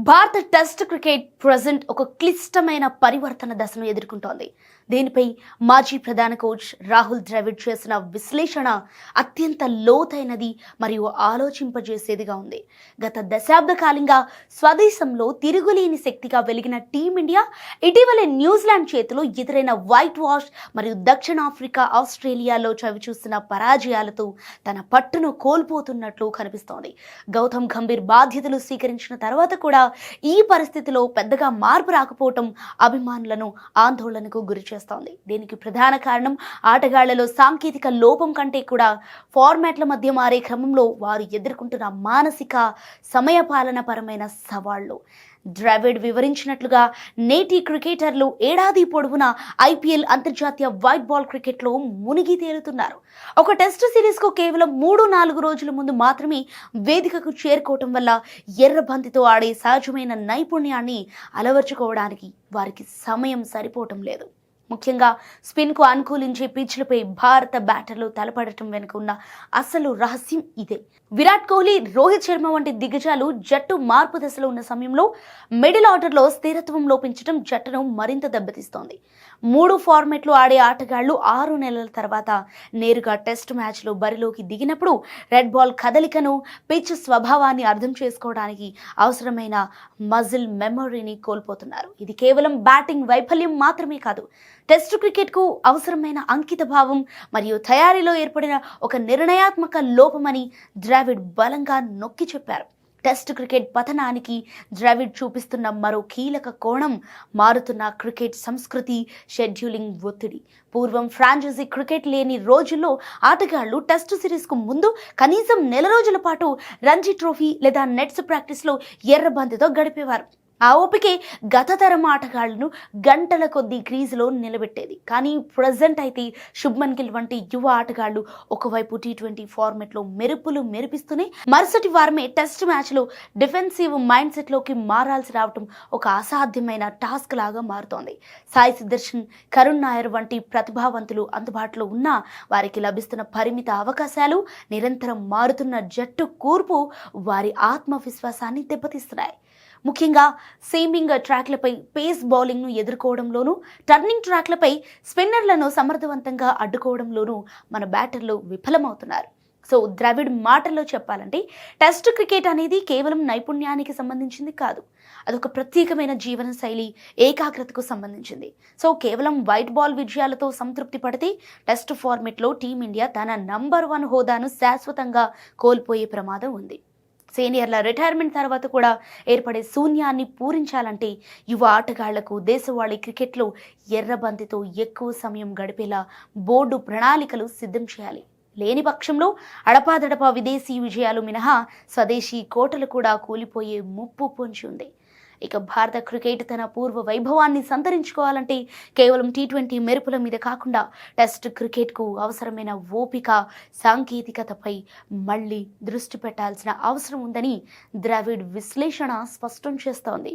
భారత test cricket present ఒక క్లిష్టమైన పరివర్తన దశను ఎదుర్కొంటోంది. దీనిపై మాజీ ప్రధాన కోచ్ రాహుల్ ద్రవిడ్ చేసిన విశ్లేషణ అత్యంత లోతైనది మరియు ఆలోచింపజేసేదిగా ఉంది. గత దశాబ్ద కాలంగా స్వదేశంలో తిరుగులేని శక్తిగా వెలిగిన టీమిండియా ఇటీవలే న్యూజిలాండ్ చేతిలో ఎదురైన వైట్ వాష్ మరియు దక్షిణాఫ్రికా, ఆస్ట్రేలియాలో చవిచూసిన పరాజయాలతో తన పట్టును కోల్పోతున్నట్లు కనిపిస్తోంది. గౌతమ్ గంభీర్ బాధ్యతలు స్వీకరించిన తర్వాత కూడా ఈ పరిస్థితిలో పెద్దగా మార్పు రాకపోవటం అభిమానులను ఆందోళనకు గురి చేస్తోంది. దీనికి ప్రధాన కారణం ఆటగాళ్లలో సాంకేతిక లోపం కంటే కూడా ఫార్మాట్ల మధ్య మారే క్రమంలో వారు ఎదుర్కొంటున్న మానసిక సమయపాలన పరమైన సవాళ్లు. ద్రవిడ్ వివరించినట్లుగా నేటి క్రికెటర్లు ఏడాది పొడవునా ఐపీఎల్, అంతర్జాతీయ వైట్ బాల్ క్రికెట్లో మునిగి తేలుతున్నారు. ఒక టెస్ట్ సిరీస్కు కేవలం 3-4 రోజుల ముందు మాత్రమే వేదికకు చేరుకోవటం వల్ల ఎర్రబంతితో ఆడే సహజమైన నైపుణ్యాన్ని అలవర్చుకోవడానికి వారికి సమయం సరిపోవటం లేదు. ముఖ్యంగా స్పిన్కు అనుకూలించే పిచ్లపై భారత బ్యాటర్లు తలపడటం వెనుక ఉన్న అసలు రహస్యం ఇదే. విరాట్ కోహ్లీ, రోహిత్ శర్మ వంటి దిగ్గజాలు జట్టు మార్పు దశలో ఉన్న సమయంలో మిడిల్ ఆర్డర్లో స్థిరత్వం లోపించడం జట్టును మరింత దెబ్బతీస్తోంది. 3 ఫార్మాట్లు ఆడే ఆటగాళ్లు 6 నెలల తర్వాత నేరుగా టెస్ట్ మ్యాచ్లో బరిలోకి దిగినప్పుడు రెడ్ బాల్ కదలికను, పిచ్ స్వభావాన్ని అర్థం చేసుకోవడానికి అవసరమైన మజిల్ మెమొరీని కోల్పోతున్నారు. ఇది కేవలం బ్యాటింగ్ వైఫల్యం మాత్రమే కాదు, టెస్ట్ క్రికెట్కు అవసరమైన అంకిత భావం మరియు తయారీలో ఏర్పడిన ఒక నిర్ణయాత్మక లోపమని ద్రవిడ్ బలంగా నొక్కి చెప్పారు. టెస్ట్ క్రికెట్ పతనానికి ద్రవిడ్ చూపిస్తున్న మరో కీలక కోణం మారుతున్న క్రికెట్ సంస్కృతి, షెడ్యూలింగ్ ఒత్తిడి. పూర్వం ఫ్రాంచైజీ క్రికెట్ లేని రోజుల్లో ఆటగాళ్లు టెస్ట్ సిరీస్కు ముందు కనీసం నెల రోజుల పాటు రంజీ ట్రోఫీ లేదా నెట్స్ ప్రాక్టీస్లో ఎర్రబంతితో గడిపేవారు. ఆ ఓపికే గత తరం ఆటగాళ్లను గంటల కొద్దీ క్రీజులో నిలబెట్టేది. కానీ ప్రజెంట్ అయితే శుభ్మన్ గిల్ వంటి యువ ఆటగాళ్లు ఒకవైపు T20 ఫార్మెట్లో మెరుపులు మెరిపిస్తూనే మరుసటి వారమే టెస్ట్ మ్యాచ్లో డిఫెన్సివ్ మైండ్ సెట్లోకి మారాల్సి రావటం ఒక అసాధ్యమైన టాస్క్ లాగా మారుతోంది. సాయి సుదర్శన్, కరుణ్ నాయర్ వంటి ప్రతిభావంతులు అందుబాటులో ఉన్నా వారికి లభిస్తున్న పరిమిత అవకాశాలు, నిరంతరం మారుతున్న జట్టు కూర్పు వారి ఆత్మవిశ్వాసాన్ని దెబ్బతీస్తున్నాయి. ముఖ్యంగా సీమింగ్ ట్రాక్లపై పేస్ బౌలింగ్ను ఎదుర్కోవడంలోనూ, టర్నింగ్ ట్రాక్లపై స్పిన్నర్లను సమర్థవంతంగా అడ్డుకోవడంలోనూ మన బ్యాటర్లు విఫలమవుతున్నారు. సో ద్రవిడ్ మాటల్లో చెప్పాలంటే టెస్ట్ క్రికెట్ అనేది కేవలం నైపుణ్యానికి సంబంధించింది కాదు, అదొక ప్రత్యేకమైన జీవన శైలి, ఏకాగ్రతకు సంబంధించింది. సో కేవలం వైట్ బాల్ విజయాలతో సంతృప్తి పడితే టెస్ట్ ఫార్మెట్లో టీమిండియా తన నంబర్ 1 హోదాను శాశ్వతంగా కోల్పోయే ప్రమాదం ఉంది. సీనియర్ల రిటైర్మెంట్ తర్వాత కూడా ఏర్పడే శూన్యాన్ని పూరించాలంటే యువ ఆటగాళ్లకు దేశవాళీ క్రికెట్లో ఎర్రబంతితో ఎక్కువ సమయం గడిపేలా బోర్డు ప్రణాళికలు సిద్ధం చేయాలి. లేని పక్షంలో అడపాదడపా విదేశీ విజయాలు మినహా స్వదేశీ కోటలు కూడా కూలిపోయే ముప్పు పొంచి ఉంది. ఇక భారత క్రికెట్ తన పూర్వ వైభవాన్ని సంతరించుకోవాలంటే కేవలం T20 మెరుపుల మీద కాకుండా టెస్ట్ క్రికెట్కు అవసరమైన ఓపిక, సాంకేతికతపై మళ్లీ దృష్టి పెట్టాల్సిన అవసరం ఉందని ద్రవిడ్ విశ్లేషణ స్పష్టం చేస్తోంది.